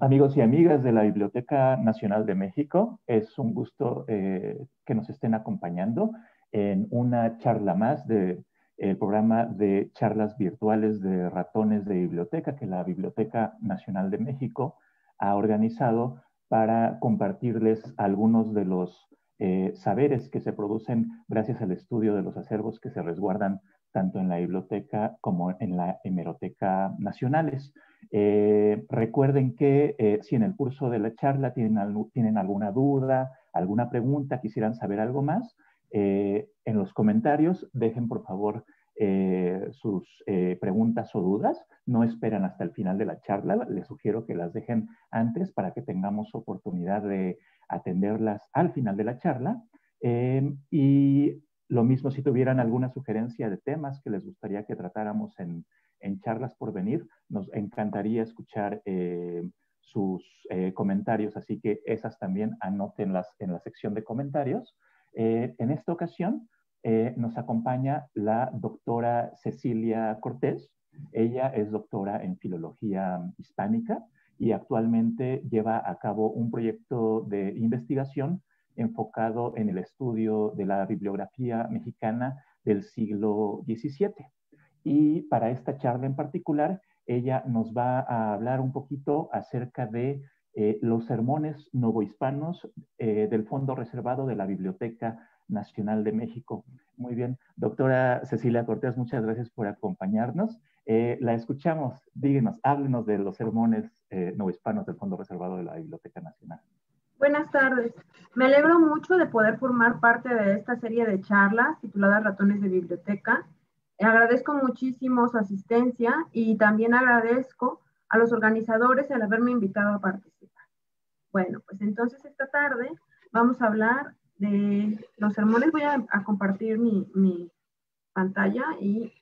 Amigos y amigas de la Biblioteca Nacional de México, es un gusto que nos estén acompañando en una charla más del programa de charlas virtuales de ratones de biblioteca que la Biblioteca Nacional de México ha organizado para compartirles algunos de los saberes que se producen gracias al estudio de los acervos que se resguardan tanto en la biblioteca como en la hemeroteca nacionales. Recuerden que si en el curso de la charla tienen alguna duda, alguna pregunta, quisieran saber algo más, en los comentarios dejen por favor sus preguntas o dudas. No esperan hasta el final de la charla, les sugiero que las dejen antes para que tengamos oportunidad de atenderlas al final de la charla. Y lo mismo si tuvieran alguna sugerencia de temas que les gustaría que tratáramos en charlas por venir, nos encantaría escuchar sus comentarios, así que esas también anótenlas en la sección de comentarios. En esta ocasión nos acompaña la doctora Cecilia Cortés. Ella es doctora en filología hispánica y actualmente lleva a cabo un proyecto de investigación enfocado en el estudio de la bibliografía mexicana del siglo XVII. Y para esta charla en particular, ella nos va a hablar un poquito acerca de los sermones novohispanos del Fondo Reservado de la Biblioteca Nacional de México. Muy bien, doctora Cecilia Cortés, muchas gracias por acompañarnos. La escuchamos, díganos, háblenos de los sermones novohispanos del Fondo Reservado de la Biblioteca Nacional. Buenas tardes. Me alegro mucho de poder formar parte de esta serie de charlas tituladas Ratones de Biblioteca. Agradezco muchísimo su asistencia y también agradezco a los organizadores el haberme invitado a participar. Bueno, pues entonces esta tarde vamos a hablar de los sermones. Voy a compartir mi pantalla y...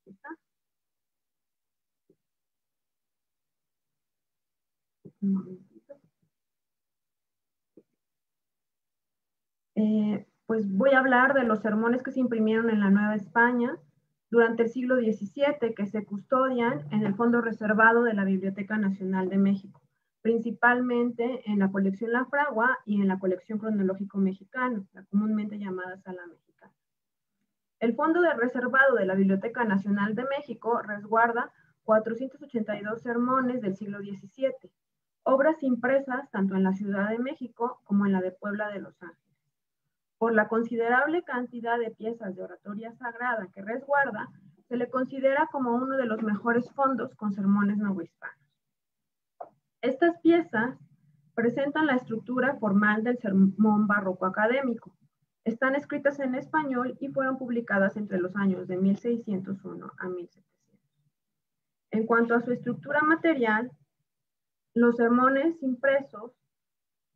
¿está? Un momentito. Pues voy a hablar de los sermones que se imprimieron en la Nueva España durante el siglo XVII, que se custodian en el Fondo Reservado de la Biblioteca Nacional de México, principalmente en la colección La Fragua y en la colección Cronológico Mexicano, la comúnmente llamada Sala Mexicana. El Fondo de Reservado de la Biblioteca Nacional de México resguarda 482 sermones del siglo XVII, obras impresas tanto en la Ciudad de México como en la de Puebla de Los Ángeles. Por la considerable cantidad de piezas de oratoria sagrada que resguarda, se le considera como uno de los mejores fondos con sermones novohispanos. Estas piezas presentan la estructura formal del sermón barroco académico. Están escritas en español y fueron publicadas entre los años de 1601 a 1700. En cuanto a su estructura material, los sermones impresos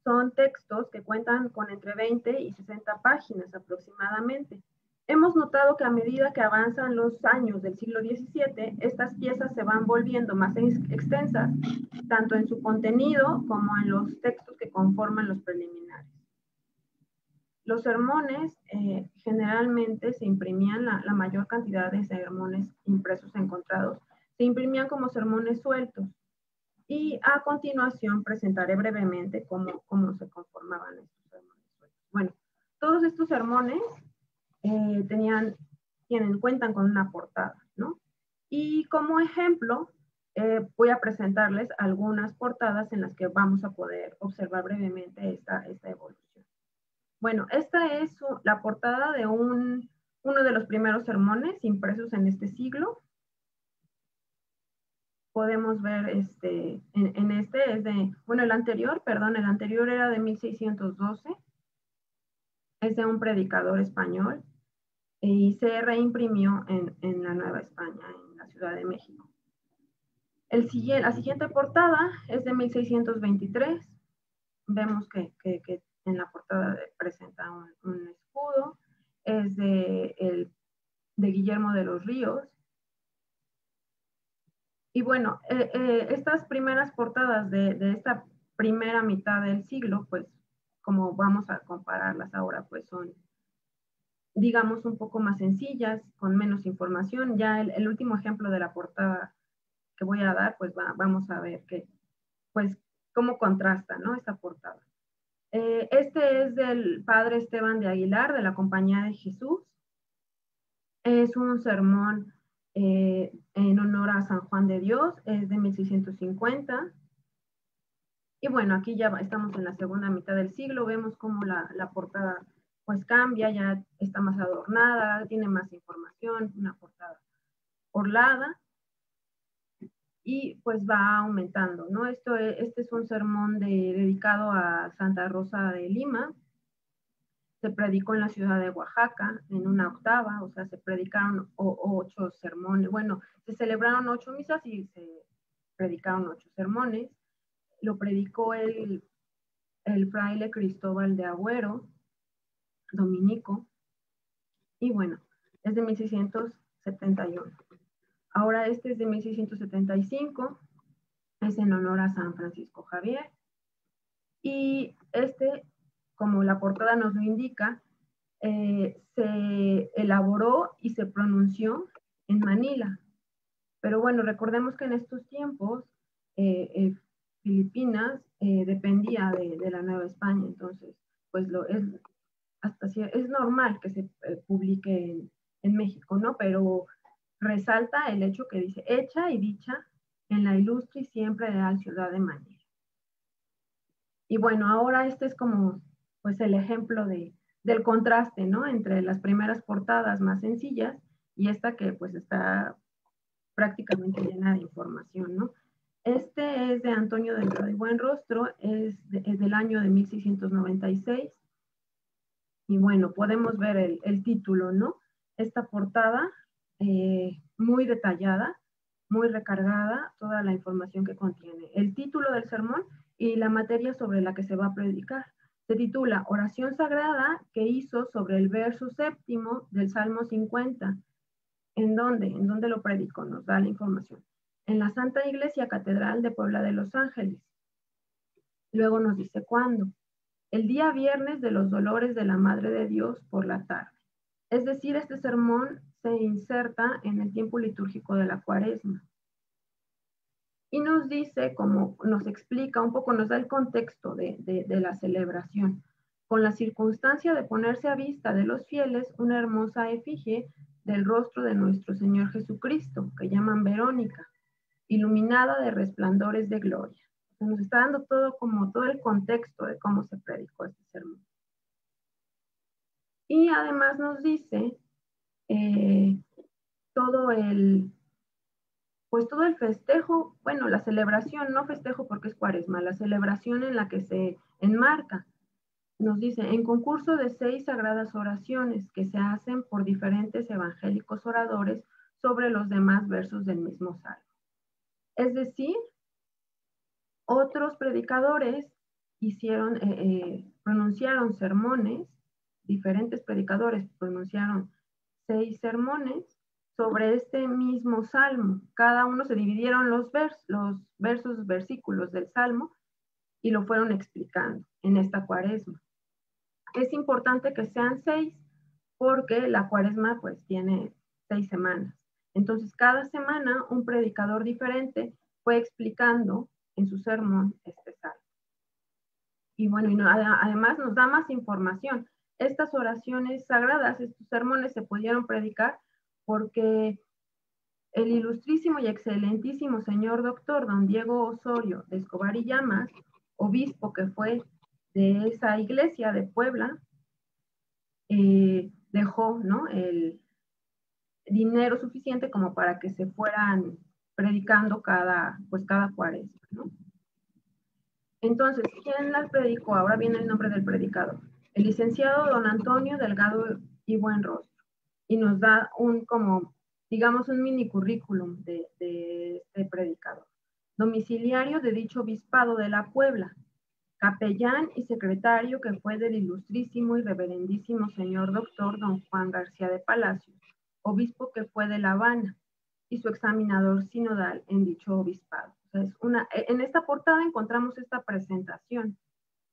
son textos que cuentan con entre 20 y 60 páginas aproximadamente. Hemos notado que a medida que avanzan los años del siglo XVII, estas piezas se van volviendo más extensas, tanto en su contenido como en los textos que conforman los preliminares. Los sermones generalmente se imprimían, la mayor cantidad de sermones impresos encontrados, se imprimían como sermones sueltos. Y a continuación presentaré brevemente cómo se conformaban estos sermones. Bueno, todos estos sermones cuentan con una portada, ¿no? Y como ejemplo, voy a presentarles algunas portadas en las que vamos a poder observar brevemente esta evolución. Bueno, esta es la portada de uno de los primeros sermones impresos en este siglo. Podemos ver el anterior era de 1612, es de un predicador español y se reimprimió en la Nueva España, en la Ciudad de México. La siguiente portada es de 1623, vemos que en la portada presenta un escudo, es de Guillermo de los Ríos. Y bueno, estas primeras portadas de esta primera mitad del siglo, pues como vamos a compararlas ahora, pues son, digamos, un poco más sencillas, con menos información. Ya el último ejemplo de la portada que voy a dar, pues vamos a ver que pues, cómo contrasta, ¿no? Esta portada. Este es del padre Esteban de Aguilar, de la Compañía de Jesús. Es un sermón en honor a San Juan de Dios, es de 1650. Y bueno, aquí ya estamos en la segunda mitad del siglo, vemos cómo la portada pues cambia, ya está más adornada, tiene más información, una portada orlada, y pues va aumentando, ¿no? Este es un sermón dedicado a Santa Rosa de Lima. Se predicó en la ciudad de Oaxaca en una octava, o sea, se predicaron 8 sermones, bueno, se celebraron 8 misas y se predicaron 8 sermones. Lo predicó el fraile Cristóbal de Agüero, dominico, y bueno, es de 1671. Ahora este es de 1675, es en honor a San Francisco Javier, y este, como la portada nos lo indica, se elaboró y se pronunció en Manila. Pero bueno, recordemos que en estos tiempos Filipinas dependía de la Nueva España, entonces pues es normal que se publique en México, ¿no? Pero resalta el hecho que dice, hecha y dicha en la ilustre y siempre leal ciudad de Manila. Y bueno, ahora este es como pues el ejemplo del contraste, ¿no? Entre las primeras portadas más sencillas y esta que pues está prácticamente llena de información, ¿no? Este es de Antonio Delgado y Buenrostro, es del año de 1696. Y bueno, podemos ver el título, ¿no? Esta portada muy detallada, muy recargada, toda la información que contiene. El título del sermón y la materia sobre la que se va a predicar. Se titula Oración Sagrada que hizo sobre el verso 7º del Salmo 50. ¿En dónde? ¿En dónde lo predicó? Nos da la información. En la Santa Iglesia Catedral de Puebla de Los Ángeles. Luego nos dice cuándo. El día viernes de los dolores de la Madre de Dios por la tarde. Es decir, este sermón se inserta en el tiempo litúrgico de la Cuaresma. Y nos dice, como nos explica un poco, nos da el contexto de la celebración. Con la circunstancia de ponerse a vista de los fieles una hermosa efigie del rostro de nuestro Señor Jesucristo, que llaman Verónica, iluminada de resplandores de gloria. O sea, nos está dando todo el contexto de cómo se predicó este sermón. Y además nos dice todo el festejo, bueno, la celebración, no festejo porque es Cuaresma, la celebración en la que se enmarca. Nos dice, en concurso de 6 sagradas oraciones que se hacen por diferentes evangélicos oradores sobre los demás versos del mismo salmo. Es decir, otros predicadores pronunciaron sermones, diferentes predicadores pronunciaron 6 sermones sobre este mismo salmo. Cada uno se dividieron los versículos del salmo y lo fueron explicando en esta Cuaresma. Es importante que sean 6 porque la Cuaresma pues tiene 6 semanas. Entonces cada semana un predicador diferente fue explicando en su sermón este salmo. Y bueno, además nos da más información. Estas oraciones sagradas, estos sermones se pudieron predicar porque el ilustrísimo y excelentísimo señor doctor don Diego Osorio de Escobar y Llamas, obispo que fue de esa iglesia de Puebla, dejó, ¿no?, el dinero suficiente como para que se fueran predicando cada Cuaresma, ¿no? Entonces, ¿quién las predicó? Ahora viene el nombre del predicador. El licenciado don Antonio Delgado y Buenrostro. Y nos da digamos, un mini currículum de este predicador. Domiciliario de dicho obispado de la Puebla. Capellán y secretario que fue del ilustrísimo y reverendísimo señor doctor don Juan García de Palacios, obispo que fue de La Habana, y su examinador sinodal en dicho obispado. En esta portada encontramos esta presentación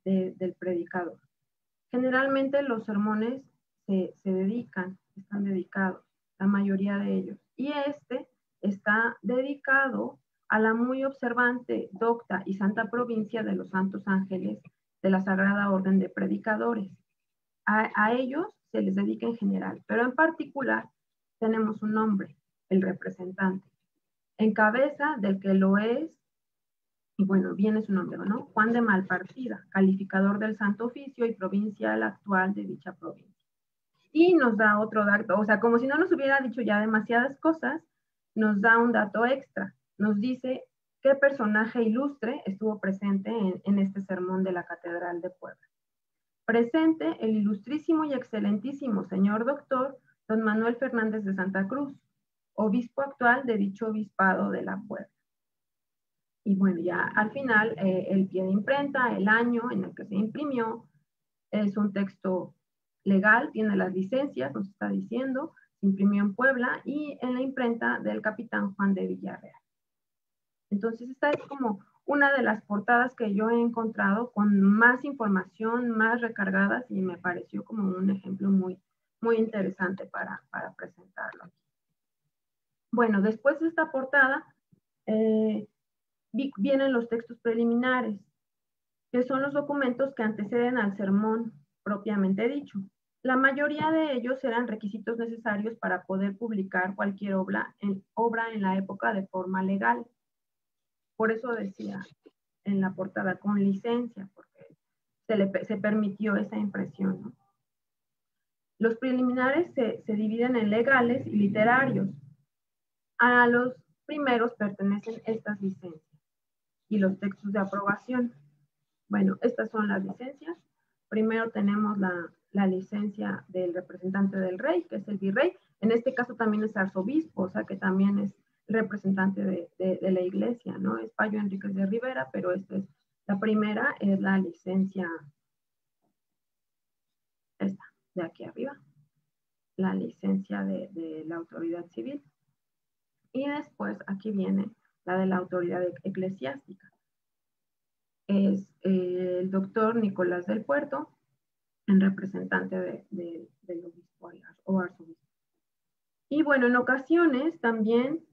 del predicador. Generalmente los sermones están dedicados, la mayoría de ellos. Y este está dedicado a la muy observante, docta y santa provincia de los Santos Ángeles de la Sagrada Orden de Predicadores. A ellos se les dedica en general, pero en particular tenemos un nombre, el representante, en cabeza del que lo es, y bueno, viene su nombre, ¿no? Juan de Malpartida, calificador del Santo Oficio y provincial actual de dicha provincia. Y nos da otro dato, o sea, como si no nos hubiera dicho ya demasiadas cosas, nos da un dato extra. Nos dice qué personaje ilustre estuvo presente en este sermón de la Catedral de Puebla. Presente el ilustrísimo y excelentísimo señor doctor don Manuel Fernández de Santa Cruz, obispo actual de dicho obispado de la Puebla. Y bueno, ya al final, el pie de imprenta, el año en el que se imprimió, es un texto legal, tiene las licencias, nos está diciendo, se imprimió en Puebla y en la imprenta del capitán Juan de Villarreal. Entonces, esta es como una de las portadas que yo he encontrado con más información, más recargadas, y me pareció como un ejemplo muy, muy interesante para presentarlo aquí. Bueno, después de esta portada, vienen los textos preliminares, que son los documentos que anteceden al sermón propiamente dicho. La mayoría de ellos eran requisitos necesarios para poder publicar cualquier obra en la época de forma legal. Por eso decía en la portada con licencia, porque se permitió esa impresión, ¿no? Los preliminares se dividen en legales y literarios. A los primeros pertenecen estas licencias y los textos de aprobación. Bueno, estas son las licencias. Primero tenemos la licencia del representante del rey, que es el virrey. En este caso también es arzobispo, o sea que también es representante de la iglesia, ¿no? Es Payo Enríquez de Rivera, pero la primera es la licencia, esta, de aquí arriba, la licencia de la autoridad civil. Y después aquí viene la de la autoridad eclesiástica. Es el doctor Nicolás del Puerto, en representante del obispo o arzobispo. Y bueno, en ocasiones también,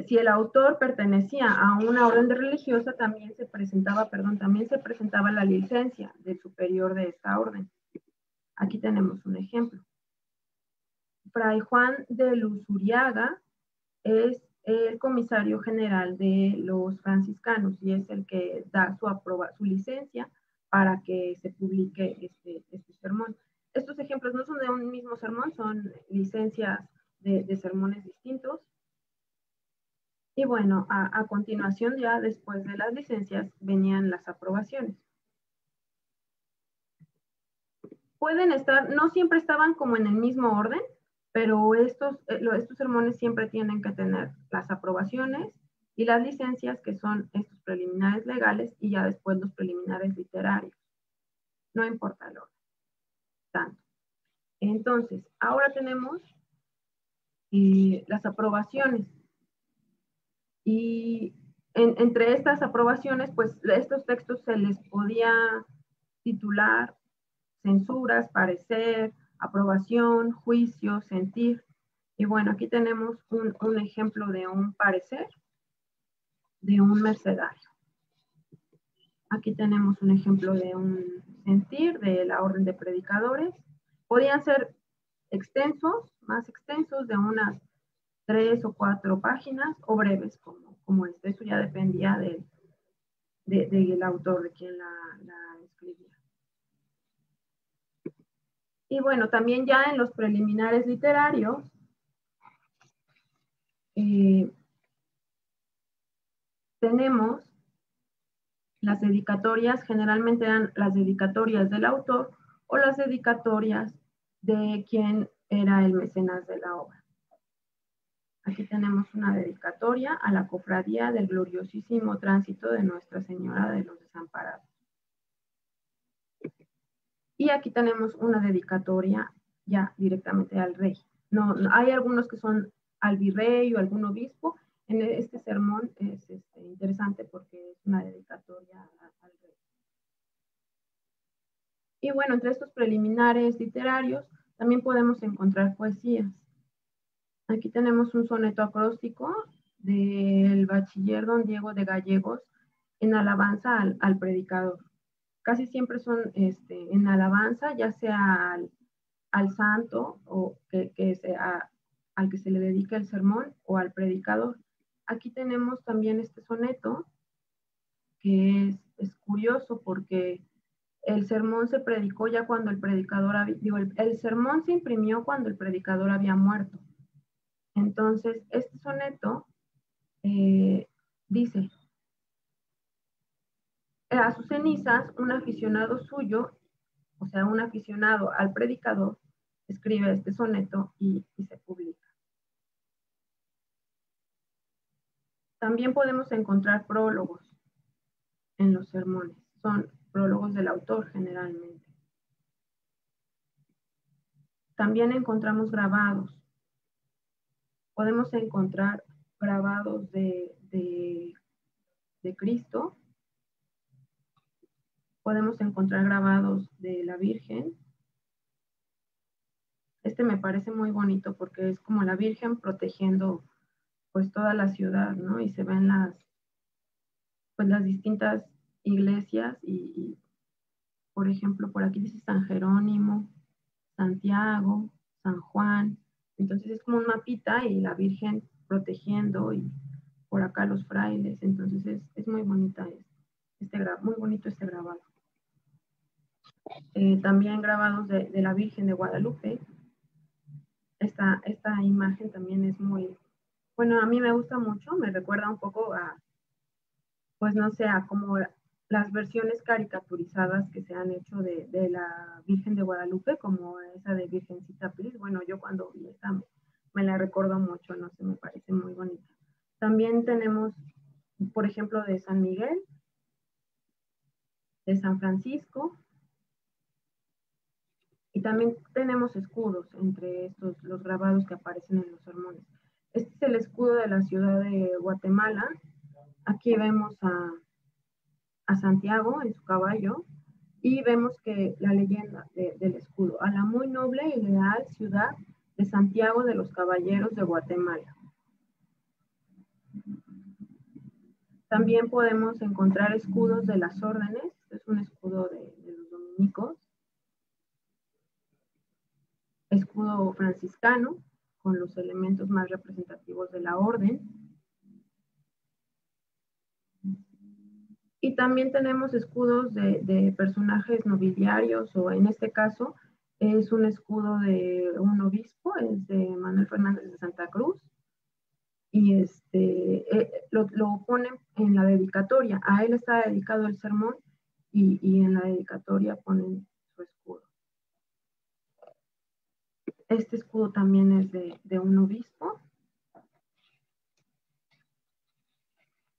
si el autor pertenecía a una orden religiosa, también se presentaba la licencia del superior de esta orden. Aquí tenemos un ejemplo. Fray Juan de Luzuriaga es el comisario general de los franciscanos y es el que da su licencia para que se publique este sermón. Estos ejemplos no son de un mismo sermón, son licencias de sermones distintos. Y bueno, a continuación, ya después de las licencias, venían las aprobaciones. Pueden estar, no siempre estaban como en el mismo orden, pero estos sermones siempre tienen que tener las aprobaciones y las licencias, que son estos preliminares legales, y ya después los preliminares literarios. No importa el orden, tanto. Entonces, ahora tenemos las aprobaciones. Y entre estas aprobaciones, pues estos textos se les podía titular censuras, parecer, aprobación, juicio, sentir. Y bueno, aquí tenemos un ejemplo de un parecer de un mercedario. Aquí tenemos un ejemplo de un sentir de la orden de predicadores. Podían ser extensos, más extensos, de unas 3 o 4 páginas, o breves como este. Eso ya dependía del autor, de quien la escribía. Y bueno, también ya en los preliminares literarios, tenemos las dedicatorias, generalmente eran las dedicatorias del autor o las dedicatorias de quien era el mecenas de la obra. Aquí tenemos una dedicatoria a la cofradía del gloriosísimo tránsito de Nuestra Señora de los Desamparados. Y aquí tenemos una dedicatoria ya directamente al rey. No, hay algunos que son al virrey o algún obispo. En este sermón es interesante porque es una dedicatoria al rey. Y bueno, entre estos preliminares literarios también podemos encontrar poesías. Aquí tenemos un soneto acróstico del bachiller don Diego de Gallegos en alabanza al predicador. Casi siempre son en alabanza, ya sea al santo o que sea al que se le dedica el sermón o al predicador. Aquí tenemos también este soneto que es curioso porque el sermón se predicó ya cuando el predicador el sermón se imprimió cuando el predicador había muerto. Entonces, este soneto dice: a sus cenizas, un aficionado suyo, o sea, un aficionado al predicador, escribe este soneto y se publica. También podemos encontrar prólogos en los sermones. Son prólogos del autor generalmente. También encontramos grabados. Podemos encontrar grabados de Cristo. Podemos encontrar grabados de la Virgen. Este me parece muy bonito porque es como la Virgen protegiendo pues toda la ciudad, ¿no? Y se ven las distintas iglesias y por ejemplo, por aquí dice San Jerónimo, Santiago, San Juan. Entonces es como un mapita y la Virgen protegiendo y por acá los frailes. Entonces es muy bonita muy bonito este grabado. También grabados de la Virgen de Guadalupe. Esta imagen también es muy, bueno, a mí me gusta mucho, me recuerda un poco a, pues no sé, a como las versiones caricaturizadas que se han hecho de la Virgen de Guadalupe, como esa de Virgencita Plis. Bueno, yo cuando vi esta me la recuerdo mucho, no sé, me parece muy bonita. También tenemos, por ejemplo, de San Miguel, de San Francisco, y también tenemos escudos entre estos, los grabados que aparecen en los sermones. Este es el escudo de la ciudad de Guatemala. Aquí vemos a Santiago en su caballo y vemos que la leyenda del escudo: a la muy noble y leal ciudad de Santiago de los Caballeros de Guatemala. También podemos encontrar escudos de las órdenes. Es un escudo de los dominicos. Escudo franciscano con los elementos más representativos de la orden. Y también tenemos escudos de personajes nobiliarios, o en este caso es un escudo de un obispo, es de Manuel Fernández de Santa Cruz, y lo ponen en la dedicatoria. A él está dedicado el sermón y en la dedicatoria ponen su escudo. Este escudo también es de un obispo.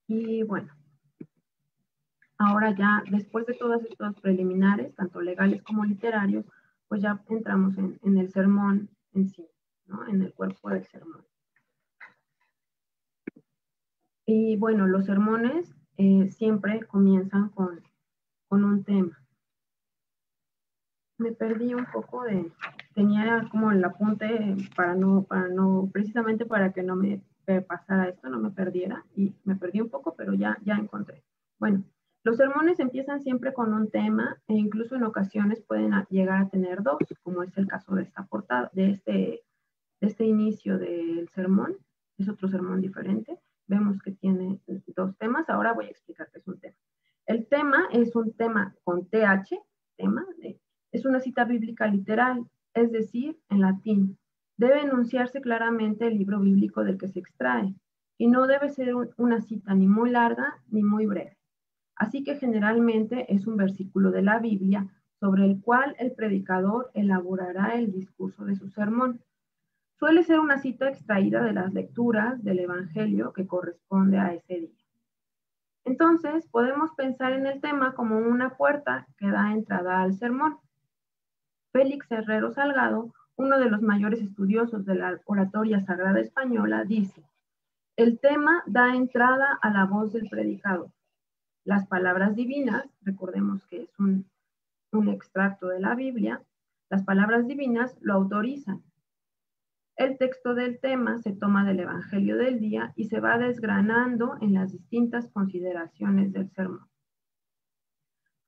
Y bueno, ahora ya, después de todas estas preliminares, tanto legales como literarios, pues ya entramos en el sermón en sí, ¿no? En el cuerpo del sermón. Y bueno, los sermones siempre comienzan con un tema. Me perdí un poco tenía como el apunte precisamente para que no me pasara esto, no me perdiera, y me perdí un poco, pero ya encontré. Bueno, los sermones empiezan siempre con un tema e incluso en ocasiones pueden llegar a tener dos, como es el caso de esta portada, de este inicio del sermón. Es otro sermón diferente. Vemos que tiene dos temas. Ahora voy a explicar qué es un tema. El tema es un tema con TH, es una cita bíblica literal, es decir, en latín. Debe enunciarse claramente el libro bíblico del que se extrae y no debe ser una cita ni muy larga ni muy breve. Así que generalmente es un versículo de la Biblia sobre el cual el predicador elaborará el discurso de su sermón. Suele ser una cita extraída de las lecturas del Evangelio que corresponde a ese día. Entonces, podemos pensar en el tema como una puerta que da entrada al sermón. Félix Herrero Salgado, uno de los mayores estudiosos de la oratoria sagrada española, dice: el tema da entrada a la voz del predicador. Las palabras divinas, recordemos que es un extracto de la Biblia, las palabras divinas lo autorizan. El texto del tema se toma del Evangelio del día y se va desgranando en las distintas consideraciones del sermón.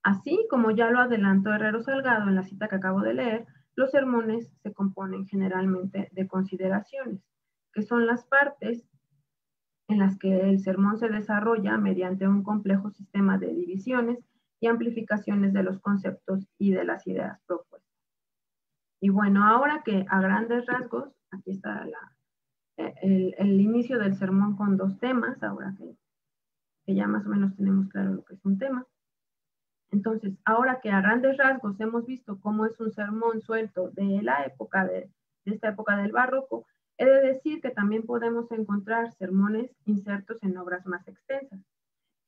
Así como ya lo adelantó Herrero Salgado en la cita que acabo de leer, los sermones se componen generalmente de consideraciones, que son las partes en las que el sermón se desarrolla mediante un complejo sistema de divisiones y amplificaciones de los conceptos y de las ideas propuestas. Y bueno, ahora que a grandes rasgos, aquí está el inicio del sermón con dos temas, ahora que ya más o menos tenemos claro lo que es un tema. Entonces, ahora que a grandes rasgos hemos visto cómo es un sermón suelto de la época de esta época del barroco, he de decir que también podemos encontrar sermones insertos en obras más extensas,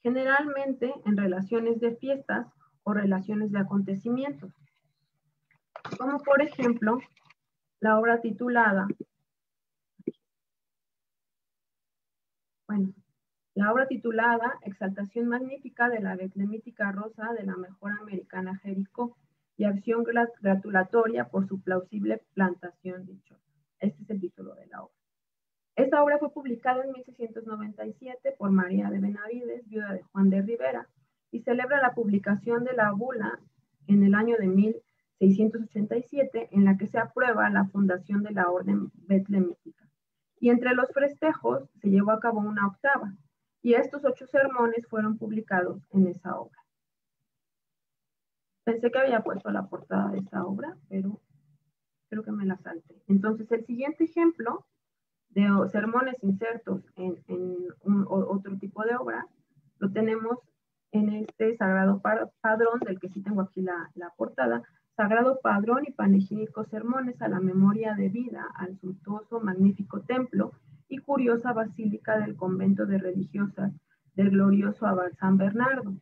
generalmente en relaciones de fiestas o relaciones de acontecimientos, como por ejemplo la obra titulada, Exaltación Magnífica de la Betlemítica Rosa de la Mejor Americana Jericó y acción gratulatoria por su plausible plantación dichosa. Este es el título de la obra. Esta obra fue publicada en 1697 por María de Benavides, viuda de Juan de Rivera, y celebra la publicación de la bula en el año de 1687, en la que se aprueba la fundación de la orden betlemítica. Y entre los festejos se llevó a cabo una octava, y estos 8 sermones fueron publicados en esa obra. Pensé que había puesto la portada de esta obra, pero creo que me la salté. Entonces, el siguiente ejemplo de sermones insertos en otro tipo de obra, lo tenemos en este Sagrado Padrón, del que sí tengo aquí la portada, Sagrado Padrón y Panegíricos Sermones a la memoria de vida al suntuoso, magnífico templo y curiosa basílica del convento de religiosas del glorioso Abad San Bernardo,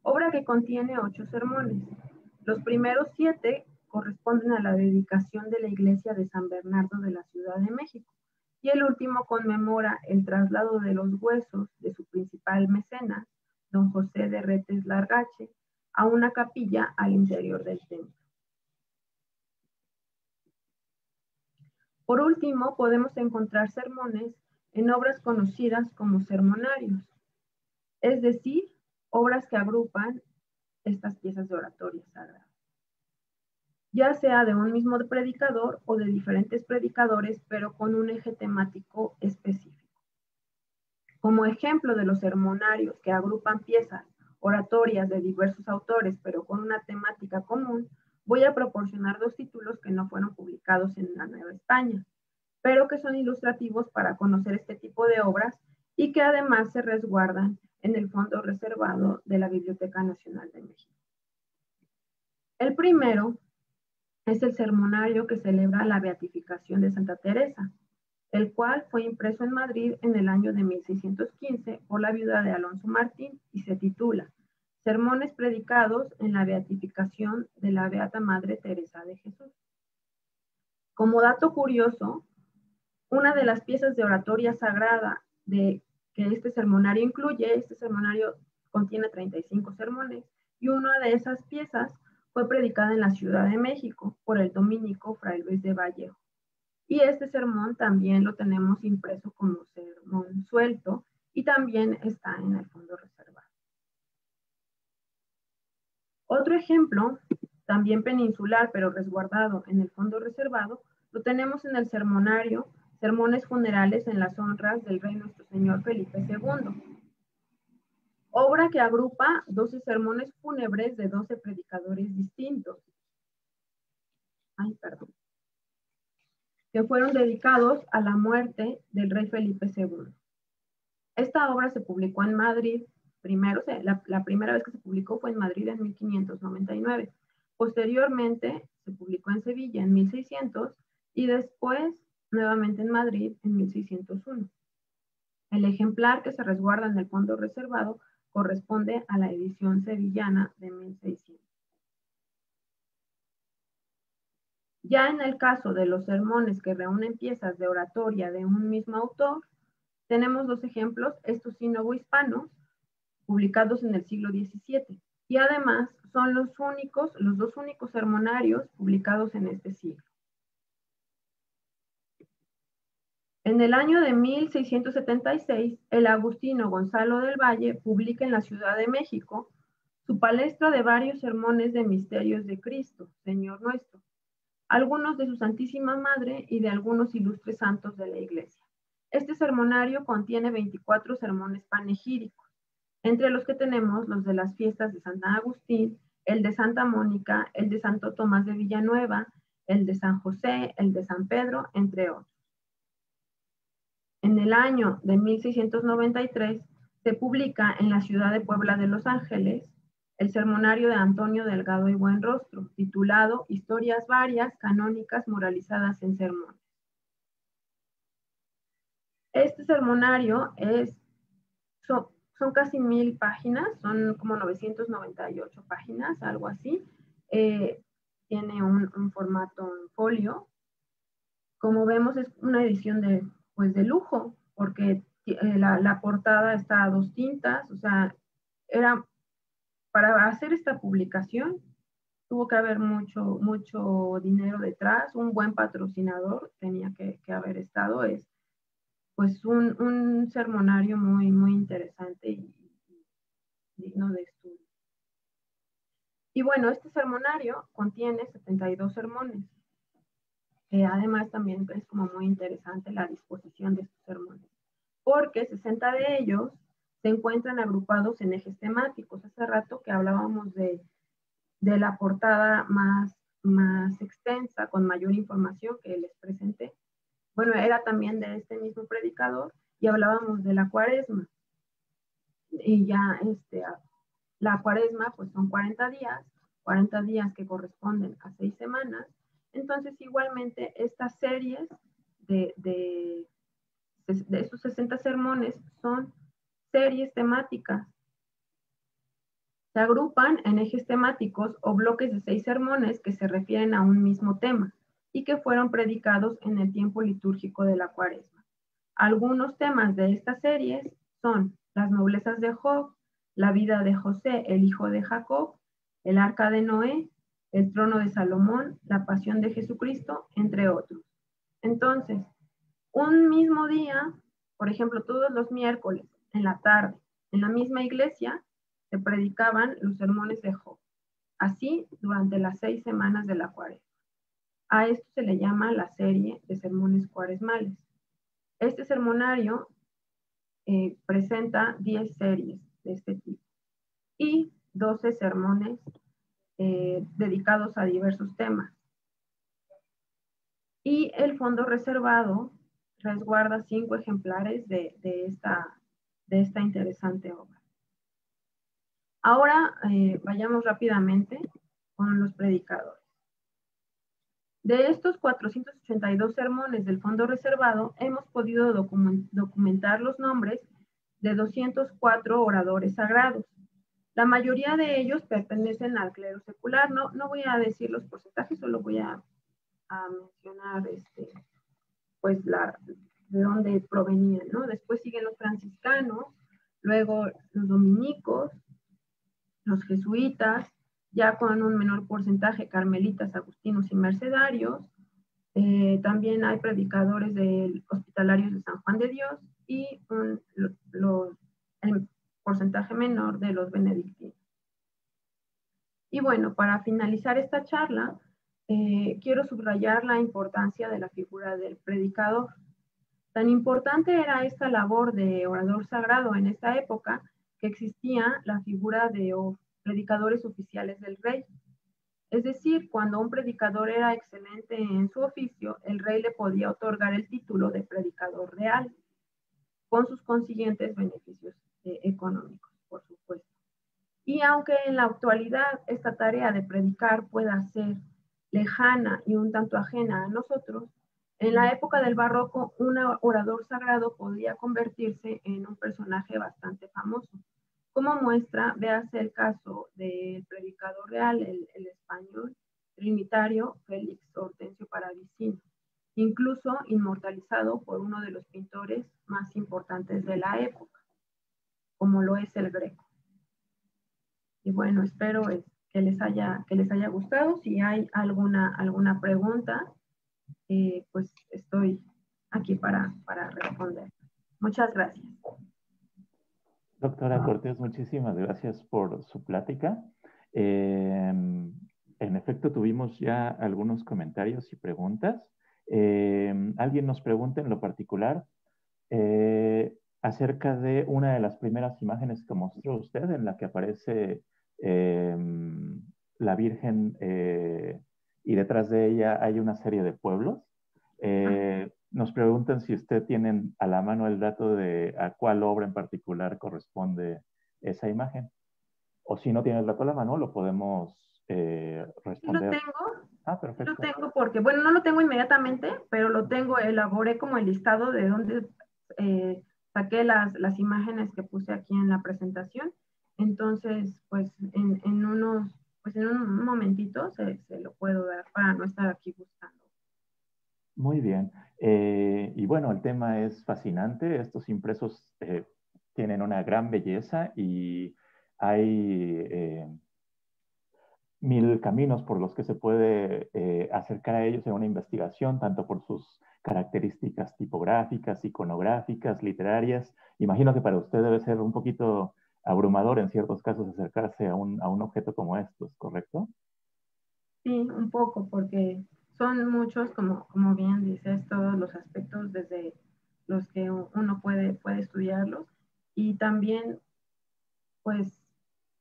obra que contiene 8 sermones. Los primeros 7 corresponden a la dedicación de la iglesia de San Bernardo de la Ciudad de México, y el último conmemora el traslado de los huesos de su principal mecenas, don José de Retes Largache, a una capilla al interior del templo. Por último, podemos encontrar sermones en obras conocidas como sermonarios, es decir, obras que agrupan estas piezas de oratoria sagrada, ya sea de un mismo predicador o de diferentes predicadores, pero con un eje temático específico. Como ejemplo de los sermonarios que agrupan piezas oratorias de diversos autores, pero con una temática común, voy a proporcionar 2 títulos que no fueron publicados en la Nueva España, pero que son ilustrativos para conocer este tipo de obras y que además se resguardan en el fondo reservado de la Biblioteca Nacional de México. El primero es el sermonario que celebra la beatificación de Santa Teresa, el cual fue impreso en Madrid en el año de 1615 por la viuda de Alonso Martín y se titula Sermones predicados en la beatificación de la Beata Madre Teresa de Jesús. Como dato curioso, una de las piezas de oratoria sagrada que este sermonario contiene 35 sermones, y una de esas piezas fue predicada en la Ciudad de México por el dominico Fray Luis de Vallejo. Y este sermón también lo tenemos impreso como sermón suelto y también está en el fondo reservado. Otro ejemplo, también peninsular pero resguardado en el fondo reservado, lo tenemos en el sermonario Sermones Funerales en las Honras del Rey Nuestro Señor Felipe II, obra que agrupa 12 sermones fúnebres de 12 predicadores distintos. Que fueron dedicados a la muerte del rey Felipe II. Esta obra se publicó en Madrid, la primera vez que se publicó fue en Madrid en 1599. Posteriormente se publicó en Sevilla en 1600 y después nuevamente en Madrid en 1601. El ejemplar que se resguarda en el fondo reservado corresponde a la edición sevillana de 1600. Ya en el caso de los sermones que reúnen piezas de oratoria de un mismo autor, tenemos 2 ejemplos, estos sí novohispanos, publicados en el siglo XVII, y además son los 2 únicos sermonarios publicados en este siglo. En el año de 1676, el agustino Gonzalo del Valle publica en la Ciudad de México su palestra de varios sermones de misterios de Cristo, Señor nuestro, algunos de su Santísima Madre y de algunos ilustres santos de la Iglesia. Este sermonario contiene 24 sermones panegíricos, entre los que tenemos los de las fiestas de San Agustín, el de Santa Mónica, el de Santo Tomás de Villanueva, el de San José, el de San Pedro, entre otros. En el año de 1693 se publica en la ciudad de Puebla de Los Ángeles el sermonario de Antonio Delgado y Buenrostro, titulado Historias varias, canónicas, moralizadas en sermones. Este sermonario son casi 1000 páginas, son como 998 páginas, algo así. Tiene un formato en folio. Como vemos, es una edición de lujo, porque la portada está a 2 tintas, o sea, para hacer esta publicación tuvo que haber mucho dinero detrás, un buen patrocinador tenía que haber estado. Es pues un sermonario muy, muy interesante y digno de estudio. Y bueno, este sermonario contiene 72 sermones. Además también es como muy interesante la disposición de estos sermones, porque 60 de ellos se encuentran agrupados en ejes temáticos. Hace rato que hablábamos de la portada más extensa, con mayor información que les presenté. Bueno, era también de este mismo predicador y hablábamos de la Cuaresma. Y ya la Cuaresma pues son 40 días que corresponden a 6 semanas. Entonces igualmente estas series de estos 60 sermones son series temáticas. Se agrupan en ejes temáticos o bloques de 6 sermones que se refieren a un mismo tema y que fueron predicados en el tiempo litúrgico de la Cuaresma. Algunos temas de estas series son las noblezas de Job, la vida de José, el hijo de Jacob, el arca de Noé, el trono de Salomón, la pasión de Jesucristo, entre otros. Entonces, un mismo día, por ejemplo, todos los miércoles en la tarde, en la misma iglesia, se predicaban los sermones de Job. Así, durante las 6 semanas de la Cuaresma. A esto se le llama la serie de sermones cuaresmales. Este sermonario presenta 10 series de este tipo y 12 sermones dedicados a diversos temas. Y el fondo reservado resguarda 5 ejemplares de esta interesante obra. Ahora vayamos rápidamente con los predicadores. De estos 482 sermones del fondo reservado, hemos podido documentar los nombres de 204 oradores sagrados. La mayoría de ellos pertenecen al clero secular. No voy a decir los porcentajes, solo voy a mencionar pues de dónde provenían, ¿no? Después siguen los franciscanos, luego los dominicos, los jesuitas, ya con un menor porcentaje carmelitas, agustinos y mercedarios. También hay predicadores hospitalarios de San Juan de Dios y el porcentaje menor de los benedictinos. Y bueno, para finalizar esta charla, quiero subrayar la importancia de la figura del predicador. Tan importante era esta labor de orador sagrado en esta época que existía la figura de predicadores oficiales del rey. Es decir, cuando un predicador era excelente en su oficio, el rey le podía otorgar el título de predicador real, con sus consiguientes beneficios económicos, por supuesto. Y aunque en la actualidad esta tarea de predicar pueda ser lejana y un tanto ajena a nosotros, en la época del barroco un orador sagrado podía convertirse en un personaje bastante famoso. Como muestra, véase el caso del predicador real, el español trinitario Félix Hortensio Paravicino, incluso inmortalizado por uno de los pintores más importantes de la época, como lo es el Greco. Y bueno, espero que les haya gustado. Si hay alguna pregunta, pues estoy aquí para responder. Muchas gracias. Doctora Cortés, muchísimas gracias por su plática. En efecto, tuvimos ya algunos comentarios y preguntas. Alguien nos pregunta en lo particular acerca de una de las primeras imágenes que mostró usted, en la que aparece la Virgen y detrás de ella hay una serie de pueblos. Nos preguntan si usted tiene a la mano el dato de a cuál obra en particular corresponde esa imagen. O si no tiene el dato a la mano, lo podemos Sí lo responder. tengo. Ah, Lo perfecto. tengo porque, bueno, no lo tengo inmediatamente, pero lo tengo, elaboré como el listado de dónde saqué las imágenes que puse aquí en la presentación. Entonces, pues en un momentito se lo puedo dar para no estar aquí buscando. Muy bien. Y bueno, el tema es fascinante. Estos impresos tienen una gran belleza y hay mil caminos por los que se puede acercar a ellos en una investigación, tanto por sus características tipográficas, iconográficas, literarias. Imagino que para usted debe ser un poquito abrumador en ciertos casos acercarse a un objeto como estos, ¿correcto? Sí, un poco, porque son muchos, como bien dices, todos los aspectos desde los que uno puede estudiarlos. Y también, pues,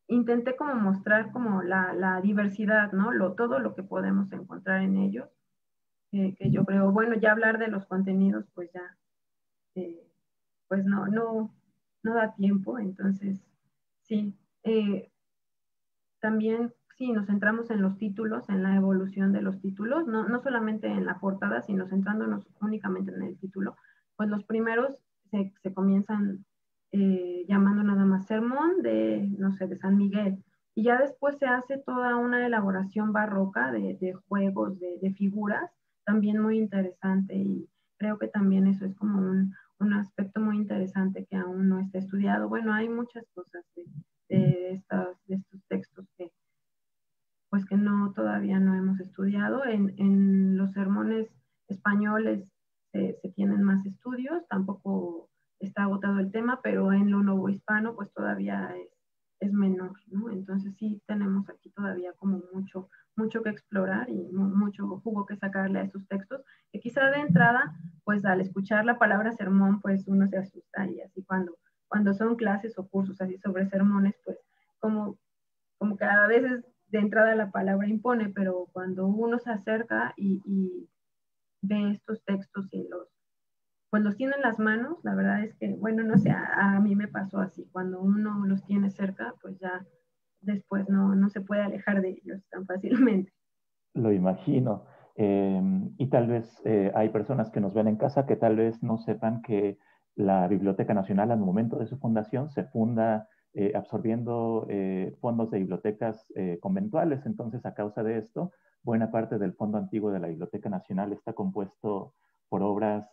intenté como mostrar como la diversidad, ¿no? Todo lo que podemos encontrar en ellos, que yo creo, bueno, ya hablar de los contenidos, pues ya, eh, pues no da tiempo, entonces, sí. También, sí, nos centramos en los títulos, en la evolución de los títulos, no solamente en la portada, sino centrándonos únicamente en el título, pues los primeros se comienzan llamando nada más sermón de, no sé, de San Miguel. Y ya después se hace toda una elaboración barroca de juegos, de figuras, también muy interesante. Y creo que también eso es como un aspecto muy interesante que aún no está estudiado. Bueno, hay muchas cosas de estos textos que, pues que no, todavía no hemos estudiado. En los sermones españoles se tienen más estudios, tampoco está agotado el tema, pero en lo novohispano pues todavía es menor, ¿no? Entonces sí tenemos aquí todavía como mucho que explorar y mucho jugo que sacarle a estos textos, que quizá de entrada, pues al escuchar la palabra sermón, pues uno se asusta y así cuando son clases o cursos así sobre sermones, pues como, como cada vez es de entrada la palabra impone, pero cuando uno se acerca y ve estos textos y pues los tiene en las manos, la verdad es que, bueno, no sé, a mí me pasó así, cuando uno los tiene cerca, pues ya después no se puede alejar de ellos tan fácilmente. Lo imagino. Y tal vez hay personas que nos ven en casa que tal vez no sepan que la Biblioteca Nacional al momento de su fundación se funda absorbiendo fondos de bibliotecas conventuales. Entonces, a causa de esto, buena parte del fondo antiguo de la Biblioteca Nacional está compuesto por obras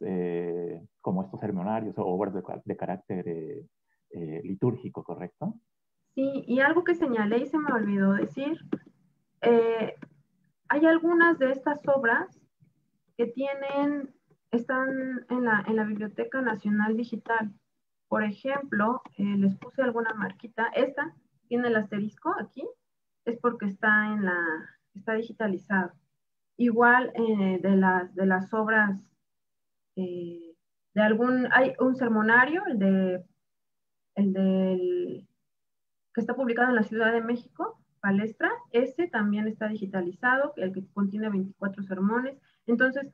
como estos sermonarios o obras de carácter litúrgico, ¿correcto? Sí, y algo que señalé y se me olvidó decir, eh, hay algunas de estas obras que están en la Biblioteca Nacional Digital. Por ejemplo, les puse alguna marquita. Esta tiene el asterisco aquí, es porque está digitalizado. Igual de las obras eh, hay un sermonario, el del que está publicado en la Ciudad de México, Palestra, ese también está digitalizado, el que contiene 24 sermones. Entonces,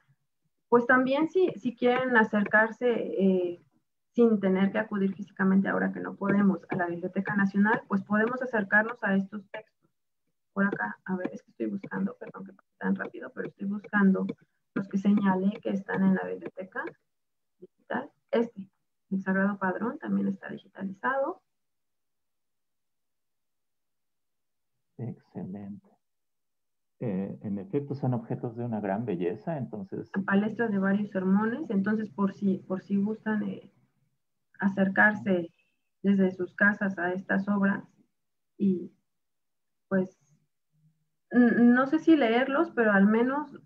pues también si quieren acercarse sin tener que acudir físicamente ahora que no podemos a la Biblioteca Nacional, pues podemos acercarnos a estos textos. Por acá, a ver, es que estoy buscando, perdón que pase tan rápido, pero estoy buscando los que señalé que están en la biblioteca digital. El Sagrado Padrón, también está digitalizado. Excelente. En efecto, son objetos de una gran belleza, entonces Palestras de varios sermones, entonces por si gustan acercarse desde sus casas a estas obras y pues no sé si leerlos, pero al menos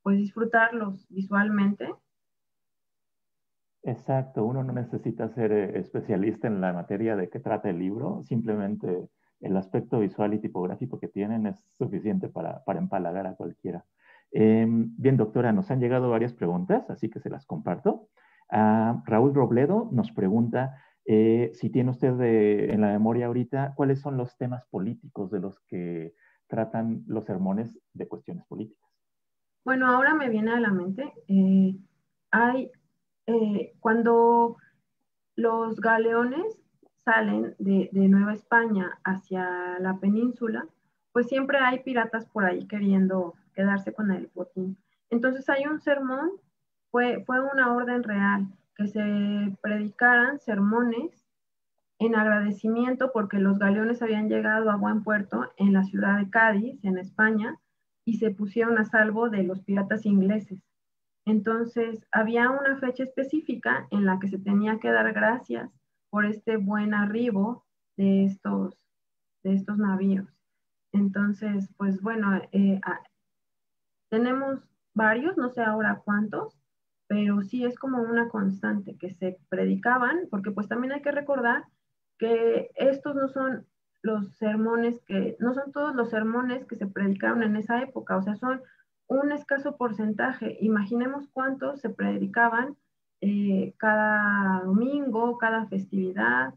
pues disfrutarlos visualmente, Exacto, uno no necesita ser especialista en la materia de que trata el libro, simplemente el aspecto visual y tipográfico que tienen es suficiente para empalagar a cualquiera. Bien, doctora, nos han llegado varias preguntas, así que se las comparto. Raúl Robledo nos pregunta si tiene usted en la memoria ahorita cuáles son los temas políticos de los que tratan los sermones de cuestiones políticas. Bueno, ahora me viene a la mente, hay, cuando los galeones salen de Nueva España hacia la península, pues siempre hay piratas por ahí queriendo quedarse con el botín. Entonces hay un sermón, fue una orden real, que se predicaran sermones en agradecimiento porque los galeones habían llegado a buen puerto en la ciudad de Cádiz, en España, y se pusieron a salvo de los piratas ingleses. Entonces, había una fecha específica en la que se tenía que dar gracias por este buen arribo de estos navíos. Entonces, pues bueno, tenemos varios, no sé ahora cuántos, pero sí es como una constante que se predicaban, porque pues también hay que recordar que estos no son los sermones no son todos los sermones que se predicaron en esa época, o sea, son un escaso porcentaje. Imaginemos cuántos se predicaban cada domingo, cada festividad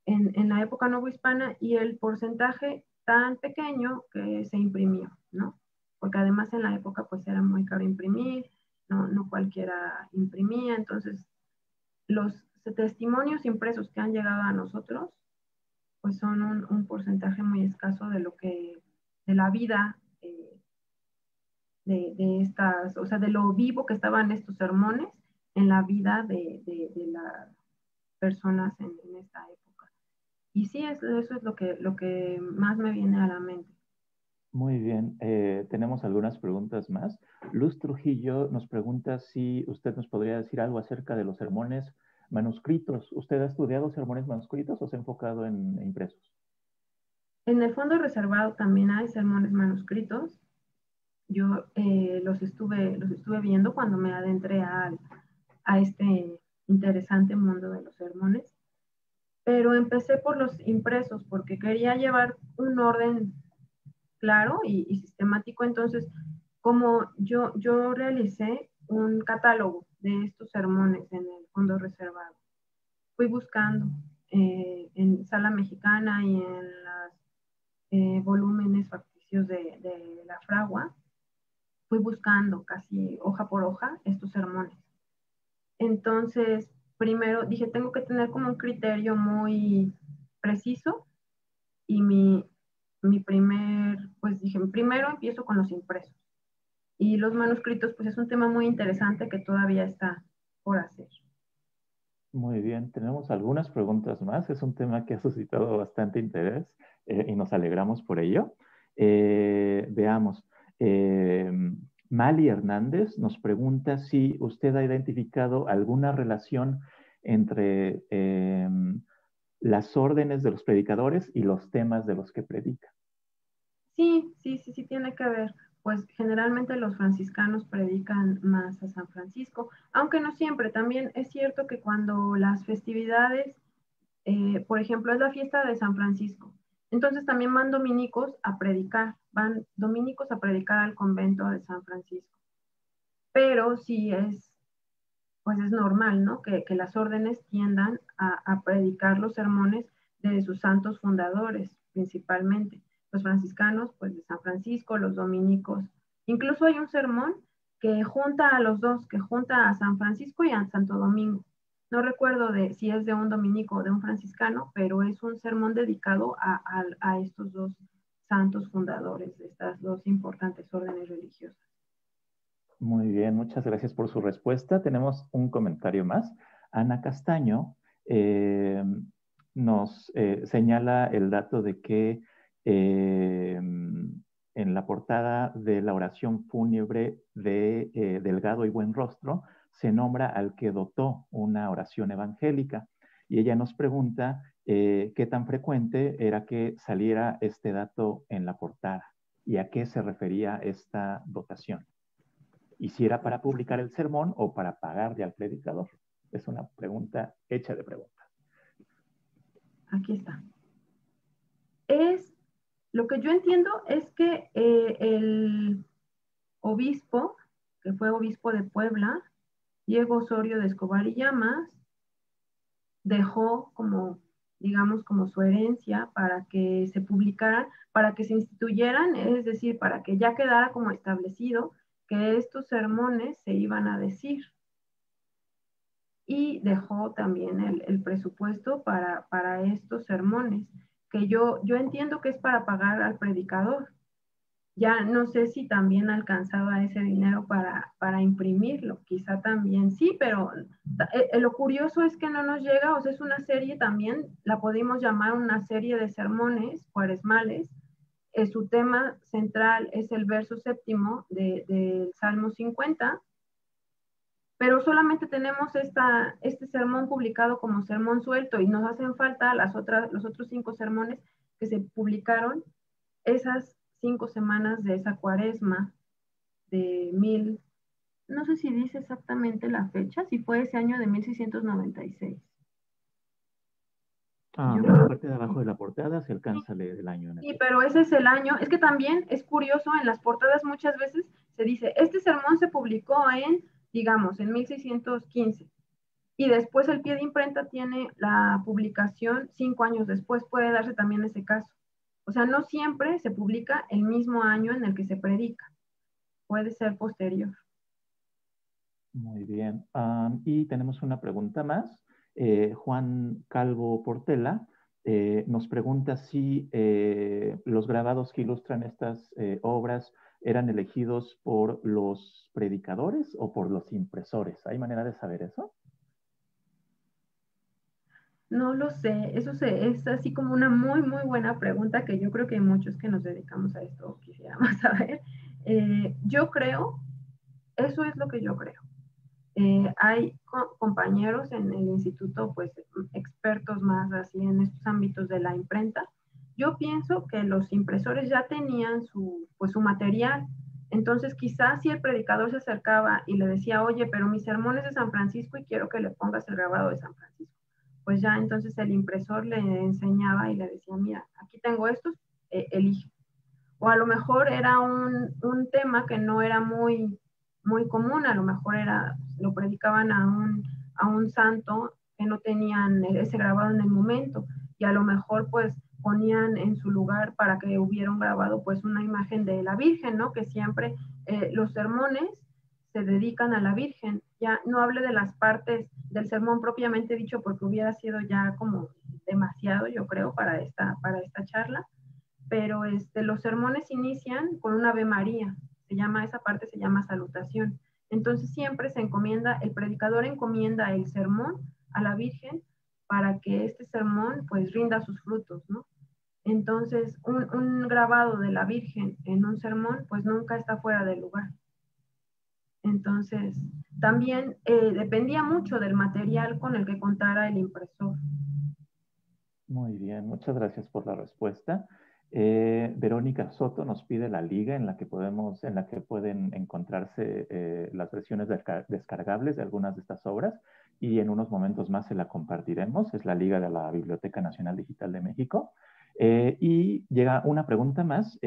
en la época novohispana y el porcentaje tan pequeño que se imprimió, ¿no? Porque además en la época pues era muy caro imprimir, no cualquiera imprimía, entonces los testimonios impresos que han llegado a nosotros pues son un porcentaje muy escaso de lo que, de la vida de estas, o sea, de lo vivo que estaban estos sermones en la vida de las personas en esta época. Y sí, eso es lo que más me viene a la mente. Muy bien, tenemos algunas preguntas más. Luz Trujillo nos pregunta si usted nos podría decir algo acerca de los sermones manuscritos. ¿Usted ha estudiado sermones manuscritos o se ha enfocado en impresos? En el fondo reservado también hay sermones manuscritos. Yo los estuve viendo cuando me adentré a este interesante mundo de los sermones, pero empecé por los impresos porque quería llevar un orden claro y sistemático. Entonces, como yo realicé un catálogo de estos sermones en el fondo reservado, fui buscando en Sala Mexicana y en los volúmenes facticios de la Fragua, fui buscando casi hoja por hoja estos sermones. Entonces, primero dije, tengo que tener como un criterio muy preciso y pues dije, primero empiezo con los impresos. Y los manuscritos, pues es un tema muy interesante que todavía está por hacer. Muy bien, tenemos algunas preguntas más. Es un tema que ha suscitado bastante interés y nos alegramos por ello. Veamos. eh, Mali Hernández nos pregunta si usted ha identificado alguna relación entre las órdenes de los predicadores y los temas de los que predica. Sí, tiene que ver. Pues generalmente los franciscanos predican más a San Francisco, aunque no siempre. También es cierto que cuando las festividades, por ejemplo, es la fiesta de San Francisco, entonces también van dominicos a predicar, van dominicos a predicar al convento de San Francisco. Pero sí pues es normal, ¿no? Que las órdenes tiendan a predicar los sermones de sus santos fundadores, principalmente. Los franciscanos, pues de San Francisco, los dominicos. Incluso hay un sermón que junta a los dos, que junta a San Francisco y a Santo Domingo. No recuerdo si es de un dominico o de un franciscano, pero es un sermón dedicado a estos dos santos fundadores de estas dos importantes órdenes religiosas. Muy bien, muchas gracias por su respuesta. Tenemos un comentario más. Ana Castaño eh, nos señala el dato de que en la portada de la oración fúnebre de Delgado y Buenrostro se nombra al que dotó una oración evangélica. Y ella nos pregunta qué tan frecuente era que saliera este dato en la portada y a qué se refería esta dotación y si era para publicar el sermón o para pagarle al predicador. Es una pregunta hecha de preguntas. Aquí está. Lo que yo entiendo es que el obispo, que fue obispo de Puebla, Diego Osorio de Escobar y Llamas, dejó como, digamos, como su herencia para que se publicaran, para que se instituyeran, es decir, para que ya quedara como establecido que estos sermones se iban a decir. Y dejó también el presupuesto para estos sermones, que yo entiendo que es para pagar al predicador. Ya no sé si también alcanzaba ese dinero para imprimirlo, quizá también sí, pero lo curioso es que no nos llega, o sea, es una serie también, la podemos llamar una serie de sermones cuaresmales. Su tema central es el verso séptimo del Salmo 50, pero solamente tenemos este sermón publicado como sermón suelto y nos hacen falta los otros 5 sermones que se publicaron esas 5 semanas de esa cuaresma de no sé si dice exactamente la fecha, si fue ese año de 1696. En la parte de abajo de la portada se alcanza a leer el año. Sí, pero ese es el año. Es que también es curioso, en las portadas muchas veces se dice, este sermón se publicó digamos, en 1615. Y después el pie de imprenta tiene la publicación 5 años después, puede darse también ese caso. O sea, no siempre se publica el mismo año en el que se predica, puede ser posterior. Muy bien. Y tenemos una pregunta más. Juan Calvo Portela nos pregunta si los grabados que ilustran estas obras eran elegidos por los predicadores o por los impresores. ¿Hay manera de saber eso? No lo sé, es así como una muy, muy buena pregunta que yo creo que muchos que nos dedicamos a esto quisiéramos saber. Yo creo, eso es lo que yo creo. Hay compañeros en el instituto, pues expertos más así en estos ámbitos de la imprenta. Yo pienso que los impresores ya tenían pues, su material. Entonces, quizás si el predicador se acercaba y le decía, oye, pero mi sermón es de San Francisco y quiero que le pongas el grabado de San Francisco, pues ya entonces el impresor le enseñaba y le decía, mira, aquí tengo estos, elige. O a lo mejor era un tema que no era muy, muy común, a lo mejor lo predicaban a un santo que no tenían ese grabado en el momento, y a lo mejor pues ponían en su lugar para que hubiera un grabado pues una imagen de la Virgen, ¿no? Que siempre los sermones se dedican a la Virgen. Ya no hable de las partes del sermón propiamente dicho porque hubiera sido ya como demasiado, yo creo, para esta charla, pero los sermones inician con una Ave María, esa parte se llama salutación. Entonces siempre se encomienda, el predicador encomienda el sermón a la Virgen para que este sermón pues rinda sus frutos, ¿no? Entonces un grabado de la Virgen en un sermón pues nunca está fuera de lugar. Entonces también dependía mucho del material con el que contara el impresor. Muy bien, muchas gracias por la respuesta. Verónica Soto nos pide la liga en la que pueden encontrarse las versiones descargables de algunas de estas obras y en unos momentos más se la compartiremos. Es la liga de la Biblioteca Nacional Digital de México. Y llega una pregunta más.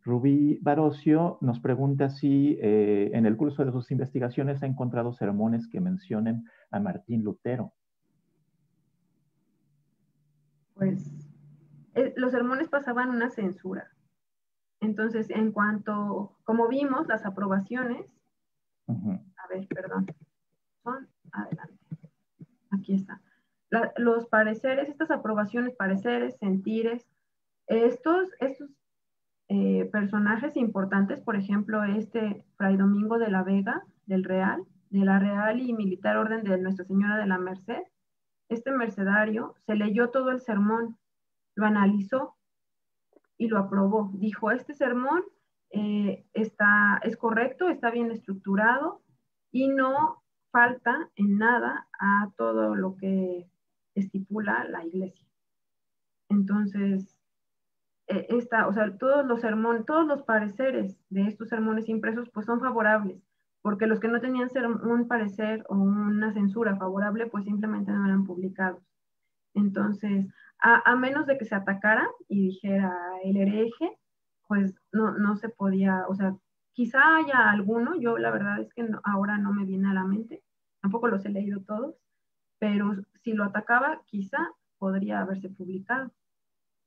Rubí Barocio nos pregunta si en el curso de sus investigaciones ha encontrado sermones que mencionen a Martín Lutero. Pues los sermones pasaban una censura. Entonces, como vimos, las aprobaciones, a ver, perdón, adelante, aquí está. Los pareceres, estas aprobaciones, pareceres, sentires, estos personajes importantes, por ejemplo, Fray Domingo de la Vega, de la Real y Militar Orden de Nuestra Señora de la Merced, este mercedario se leyó todo el sermón, lo analizó y lo aprobó. Dijo, este sermón es correcto, está bien estructurado y no falta en nada a todo lo que estipula la iglesia. Entonces, todos los pareceres de estos sermones impresos pues son favorables, porque los que no tenían un parecer o una censura favorable, pues simplemente no eran publicados. Entonces, a menos de que se atacara y dijera el hereje, pues no se podía, o sea, quizá haya alguno, yo la verdad es que ahora no me viene a la mente, tampoco los he leído todos, pero si lo atacaba, quizá podría haberse publicado.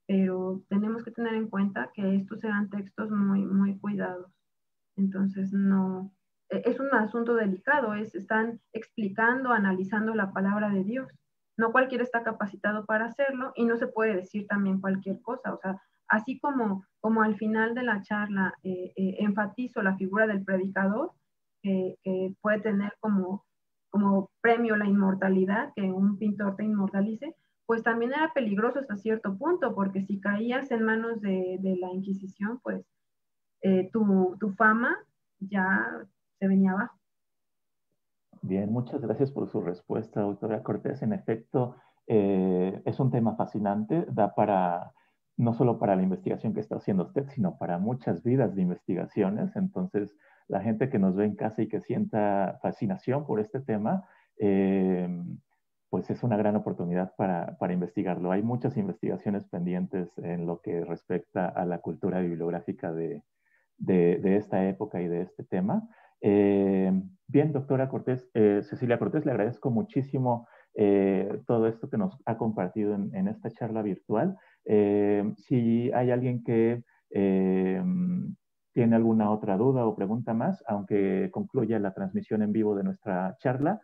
Pero tenemos que tener en cuenta que estos eran textos muy cuidados. Entonces, no, es un asunto delicado, están explicando, analizando la palabra de Dios. No cualquiera está capacitado para hacerlo y no se puede decir también cualquier cosa. O sea, así como al final de la charla enfatizo la figura del predicador, que puede tener como premio la inmortalidad, que un pintor te inmortalice, pues también era peligroso hasta cierto punto, porque si caías en manos de la Inquisición, pues tu fama ya se venía abajo. Bien, muchas gracias por su respuesta, doctora Cortés. En efecto, es un tema fascinante, da para, no solo para la investigación que está haciendo usted, sino para muchas vidas de investigaciones. Entonces, la gente que nos ve en casa y que sienta fascinación por este tema, eh, pues es una gran oportunidad para investigarlo. Hay muchas investigaciones pendientes en lo que respecta a la cultura bibliográfica de esta época y de este tema. Bien, doctora Cortés, Cecilia Cortés, le agradezco muchísimo todo esto que nos ha compartido en esta charla virtual. Si hay alguien que tiene alguna otra duda o pregunta más, aunque concluya la transmisión en vivo de nuestra charla,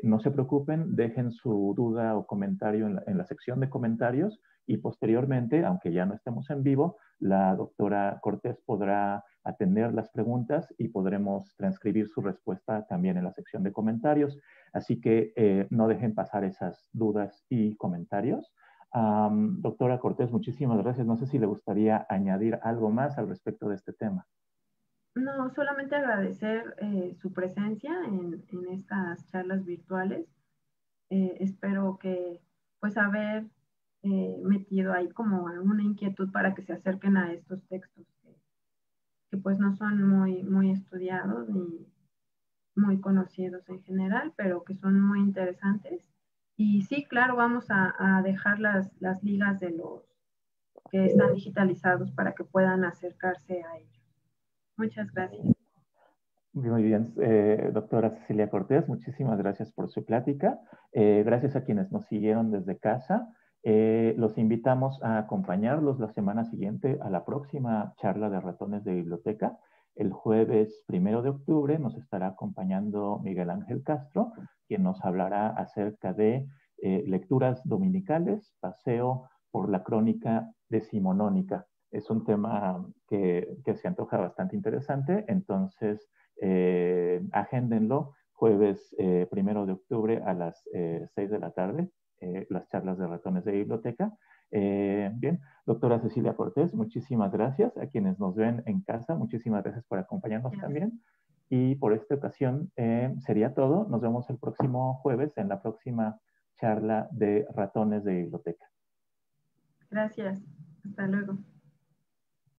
no se preocupen, dejen su duda o comentario en la sección de comentarios y posteriormente, aunque ya no estemos en vivo, la doctora Cortés podrá atender las preguntas y podremos transcribir su respuesta también en la sección de comentarios. Así que no dejen pasar esas dudas y comentarios. Doctora Cortés, muchísimas gracias. No sé si le gustaría añadir algo más al respecto de este tema. No, solamente agradecer su presencia en estas charlas virtuales. Espero que pues haber metido ahí como una inquietud para que se acerquen a estos textos que pues no son muy estudiados ni muy conocidos en general, pero que son muy interesantes. Y sí, claro, vamos a dejar las ligas de los que están digitalizados para que puedan acercarse a ellos. Muchas gracias. Muy bien, doctora Cecilia Cortés, muchísimas gracias por su plática. Gracias a quienes nos siguieron desde casa. Los invitamos a acompañarlos la semana siguiente a la próxima charla de ratones de biblioteca. El jueves 1 de octubre nos estará acompañando Miguel Ángel Castro, quien nos hablará acerca de lecturas dominicales, paseo por la crónica decimonónica. Es un tema que se antoja bastante interesante, entonces agéndenlo, jueves 1 de octubre a las 6 de la tarde, las charlas de ratones de biblioteca. Bien, doctora Cecilia Cortés, muchísimas gracias. A quienes nos ven en casa, muchísimas gracias por acompañarnos también. Y por esta ocasión sería todo. Nos vemos el próximo jueves en la próxima charla de ratones de biblioteca. Gracias. Hasta luego.